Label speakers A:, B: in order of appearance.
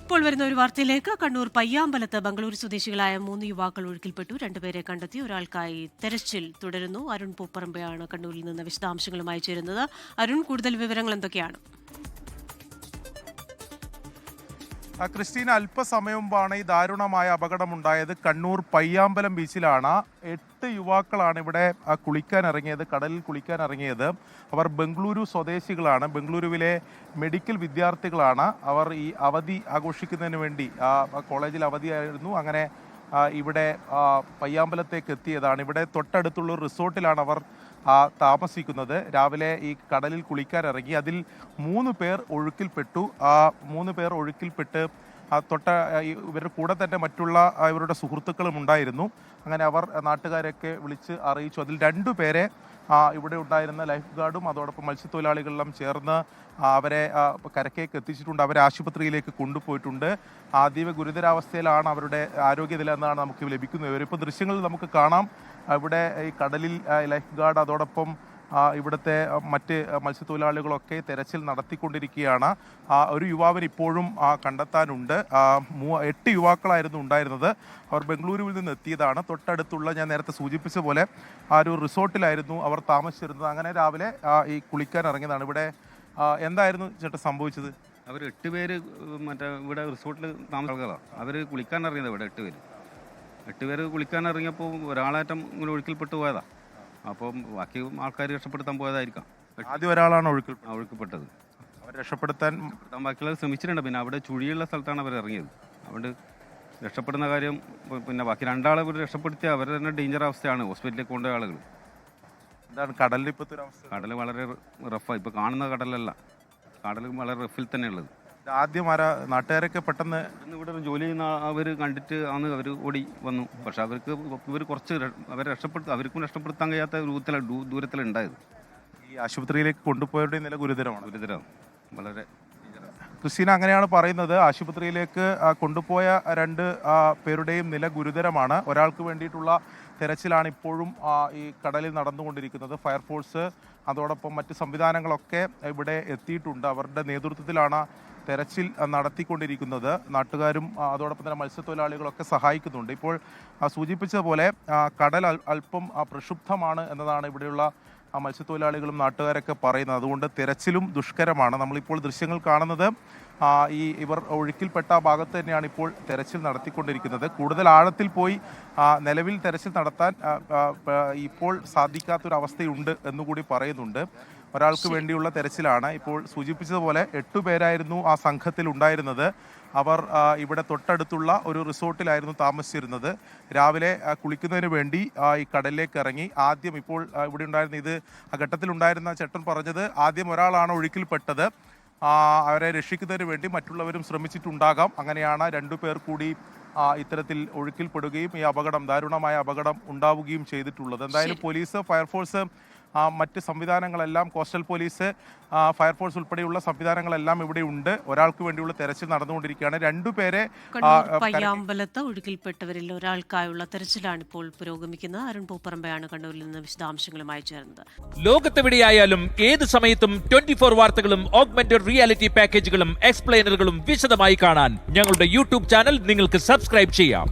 A: ഇപ്പോൾ വരുന്ന ഒരു വാർത്തയിലേക്ക്. കണ്ണൂർ പയ്യാമ്പലത്ത് ബംഗളൂരു സ്വദേശികളായ 3 യുവാക്കൾ ഒഴുക്കിൽപ്പെട്ടു. 2 പേരെ കണ്ടെത്തി. ഒരാൾക്കായി തെരച്ചിൽ തുടരുന്നു. അരുൺ പൂപ്പറമ്പയാണ് കണ്ണൂരിൽ നിന്ന് വിശദാംശങ്ങളുമായി ചേരുന്നത്. അരുൺ, കൂടുതൽ വിവരങ്ങൾ എന്തൊക്കെയാണ്?
B: ക്രിസ്റ്റീന, അല്പസമയം മുമ്പാണ് ഈ ദാരുണമായ അപകടമുണ്ടായത്. കണ്ണൂർ പയ്യാമ്പലം ബീച്ചിലാണ്. 8 യുവാക്കളാണ് ഇവിടെ കുളിക്കാൻ ഇറങ്ങിയത്, കടലിൽ കുളിക്കാൻ ഇറങ്ങിയത്. അവർ ബംഗളൂരു സ്വദേശികളാണ്, ബംഗളൂരുവിലെ മെഡിക്കൽ വിദ്യാർത്ഥികളാണ്. അവർ ഈ അവധി ആഘോഷിക്കുന്നതിന് വേണ്ടി കോളേജിൽ അവധിയായിരുന്നു, അങ്ങനെ ഇവിടെ പയ്യാമ്പലത്തേക്ക് എത്തിയതാണ്. ഇവിടെ തൊട്ടടുത്തുള്ള ഒരു റിസോർട്ടിലാണ് അവർ താമസിക്കുന്നത്. രാവിലെ ഈ കടലിൽ കുളിക്കാൻ ഇറങ്ങി. അതിൽ 3 പേർ ഒഴുക്കിൽപ്പെട്ടു. 3 പേർ ഒഴുക്കിൽപ്പെട്ട് ഇവരുടെ കൂടെ തന്നെ മറ്റുള്ള ഇവരുടെ സുഹൃത്തുക്കളും ഉണ്ടായിരുന്നു. അങ്ങനെ അവർ നാട്ടുകാരെയൊക്കെ വിളിച്ച് അറിയിച്ചു. അതിൽ 2 പേരെ ഇവിടെ ഉണ്ടായിരുന്ന ലൈഫ് ഗാർഡും അതോടൊപ്പം മത്സ്യത്തൊഴിലാളികളെല്ലാം ചേർന്ന് അവരെ കരക്കേക്ക് എത്തിച്ചിട്ടുണ്ട്. അവരെ ആശുപത്രിയിലേക്ക് കൊണ്ടുപോയിട്ടുണ്ട്. അതീവ ഗുരുതരാവസ്ഥയിലാണ് അവരുടെ ആരോഗ്യനില എന്നാണ് നമുക്ക് ലഭിക്കുന്നത്. ഇവരിപ്പോൾ ദൃശ്യങ്ങളിൽ നമുക്ക് കാണാം. ഇവിടെ ഈ കടലിൽ ലൈഫ് ഗാർഡ് അതോടൊപ്പം ഇവിടുത്തെ മറ്റ് മത്സ്യത്തൊഴിലാളികളൊക്കെ തെരച്ചിൽ നടത്തിക്കൊണ്ടിരിക്കുകയാണ്. ഒരു യുവാവിന് ഇപ്പോഴും കണ്ടെത്താനുണ്ട്. 8 യുവാക്കളായിരുന്നു ഉണ്ടായിരുന്നത്. അവർ ബംഗളൂരുവിൽ നിന്ന് എത്തിയതാണ്. തൊട്ടടുത്തുള്ള, ഞാൻ നേരത്തെ സൂചിപ്പിച്ച പോലെ, ഒരു റിസോർട്ടിലായിരുന്നു അവർ താമസിച്ചിരുന്നത്. അങ്ങനെ രാവിലെ ഈ കുളിക്കാൻ ഇറങ്ങിയതാണ്. ഇവിടെ എന്തായിരുന്നു ചേട്ടാ സംഭവിച്ചത്?
C: അവർ 8 പേര് ഇവിടെ റിസോർട്ടിൽ താമസികളാണ്. അവർ കുളിക്കാൻ ഇറങ്ങിയത്. ഇവിടെ 8 പേര് കുളിക്കാൻ ഇറങ്ങിയപ്പോൾ ഒരാളാറ്റം ഇങ്ങനെ ഒഴുക്കിൽപ്പെട്ട് പോയതാണ്. അപ്പം ബാക്കി ആൾക്കാർ രക്ഷപ്പെടുത്താൻ പോയതായിരിക്കാം.
B: ആദ്യം ഒരാളാണ്
C: ഒഴുക്കിൽപ്പെട്ടത്.
B: അവർ രക്ഷപ്പെടുത്താൻ
C: ബാക്കിയുള്ളവർ ശ്രമിച്ചിട്ടുണ്ട്. പിന്നെ അവിടെ ചുഴിയുള്ള സ്ഥലത്താണ് അവർ ഇറങ്ങിയത്. അതുകൊണ്ട് രക്ഷപ്പെടുന്ന കാര്യം, പിന്നെ ബാക്കി 2 ആളെ ഇവർ രക്ഷപ്പെടുത്തിയ അവർ തന്നെ ഡേഞ്ചർ അവസ്ഥയാണ്. ഹോസ്പിറ്റലിലേക്ക് കൊണ്ടുപോയ ആളുകൾ.
B: എന്താണ് കടലിൽ ഇപ്പോഴത്തെ ഒരു അവസ്ഥ?
C: കടൽ വളരെ റഫാണ്. ഇപ്പോൾ കാണുന്ന കടലല്ല, കടൽ വളരെ റഫിൽ തന്നെയുള്ളത്.
B: ആദ്യം നാട്ടുകാരൊക്കെ പെട്ടെന്ന്
C: ഇവിടെ ജോലി ചെയ്യുന്ന അവർ കണ്ടിട്ട് ആണ് അവർ ഓടി വന്നു. പക്ഷെ ഇവർ കുറച്ച് അവർക്കും രക്ഷപ്പെടുത്താൻ കഴിയാത്ത ദൂരത്തിലുണ്ടായത്.
B: ഈ ആശുപത്രിയിലേക്ക് കൊണ്ടുപോയവരുടെ നില ഗുരുതരമാണ്.
C: വളരെ.
B: ക്രിസ്റ്റീന അങ്ങനെയാണ് പറയുന്നത്. ആശുപത്രിയിലേക്ക് കൊണ്ടുപോയ 2 പേരുടെയും നില ഗുരുതരമാണ്. ഒരാൾക്ക് വേണ്ടിയിട്ടുള്ള തെരച്ചിലാണ് ഇപ്പോഴും ഈ കടലിൽ നടന്നുകൊണ്ടിരിക്കുന്നത്. ഫയർഫോഴ്സ് അതോടൊപ്പം മറ്റ് സംവിധാനങ്ങളൊക്കെ ഇവിടെ എത്തിയിട്ടുണ്ട്. അവരുടെ നേതൃത്വത്തിലാണ് തെരച്ചിൽ നടത്തിക്കൊണ്ടിരിക്കുന്നത്. നാട്ടുകാരും അതോടൊപ്പം തന്നെ മത്സ്യത്തൊഴിലാളികളൊക്കെ സഹായിക്കുന്നുണ്ട്. ഇപ്പോൾ സൂചിപ്പിച്ചതുപോലെ കടൽ അല്പം പ്രക്ഷുബ്ധമാണ് എന്നതാണ് ഇവിടെയുള്ള മത്സ്യത്തൊഴിലാളികളും നാട്ടുകാരൊക്കെ പറയുന്നത്. അതുകൊണ്ട് തെരച്ചിലും ദുഷ്കരമാണ്. നമ്മളിപ്പോൾ ദൃശ്യങ്ങൾ കാണുന്നത് ഇവർ ഒഴുക്കിൽപ്പെട്ട ഭാഗത്ത് തന്നെയാണ് ഇപ്പോൾ തെരച്ചിൽ നടത്തിക്കൊണ്ടിരിക്കുന്നത്. കൂടുതൽ ആഴത്തിൽ പോയി നിലവിൽ തെരച്ചിൽ നടത്താൻ ഇപ്പോൾ സാധിക്കാത്തൊരവസ്ഥയുണ്ട് എന്നുകൂടി പറയുന്നുണ്ട്. ഒരാൾക്ക് വേണ്ടിയുള്ള തെരച്ചിലാണ്. ഇപ്പോൾ സൂചിപ്പിച്ചതുപോലെ 8 പേരായിരുന്നു ആ സംഘത്തിൽ ഉണ്ടായിരുന്നത്. അവർ ഇവിടെ തൊട്ടടുത്തുള്ള ഒരു റിസോർട്ടിലായിരുന്നു താമസിച്ചിരുന്നത്. രാവിലെ കുളിക്കുന്നതിന് വേണ്ടി ഈ കടലിലേക്ക് ഇറങ്ങി. ആദ്യം ഇപ്പോൾ ഇവിടെ ഉണ്ടായിരുന്ന ആ ഘട്ടത്തിലുണ്ടായിരുന്ന ചേട്ടൻ പറഞ്ഞത്, ആദ്യം ഒരാളാണ് ഒഴുക്കിൽപ്പെട്ടത്. അവരെ രക്ഷിക്കുന്നതിന് വേണ്ടി മറ്റുള്ളവരും ശ്രമിച്ചിട്ടുണ്ടാകാം. അങ്ങനെയാണ് 2 പേർ കൂടി ഇത്തരത്തിൽ ഒഴുക്കിൽപ്പെടുകയും ഈ ദാരുണമായ അപകടം ഉണ്ടാവുകയും ചെയ്തിട്ടുള്ളത്. എന്തായാലും പോലീസ്, ഫയർഫോഴ്സ്, മറ്റ് സംവിധാനങ്ങളെല്ലാം, കോസ്റ്റൽ പോലീസ്, ഫയർഫോഴ്സ് ഉൾപ്പെടെയുള്ള സംവിധാനങ്ങളെല്ലാം ഇവിടെ ഉണ്ട്. ഒരാൾക്ക് വേണ്ടിയുള്ള തെരച്ചിൽ നടന്നുകൊണ്ടിരിക്കുകയാണ്. 2 പേരെ
A: പയ്യാമ്പലത്ത് ഒഴുക്കിൽപ്പെട്ടവരിൽ ഒരാൾക്കായുള്ള തെരച്ചിലാണ് ഇപ്പോൾ പുരോഗമിക്കുന്നത്. അരുൺ പൂപ്പറമ്പയാണ് കണ്ണൂരിൽ നിന്ന് വിശദാംശങ്ങളുമായി ചേർന്നത്.
D: ലോകത്തെവിടെയായാലും ഏത് സമയത്തും 24 വാർത്തകളും ഓഗ്മെന്റഡ് റിയാലിറ്റി പാക്കേജുകളും എക്സ്പ്ലെയിനറുകളും വിശദമായി കാണാൻ ഞങ്ങളുടെ യൂട്യൂബ് ചാനൽ നിങ്ങൾക്ക് സബ്സ്ക്രൈബ് ചെയ്യാം.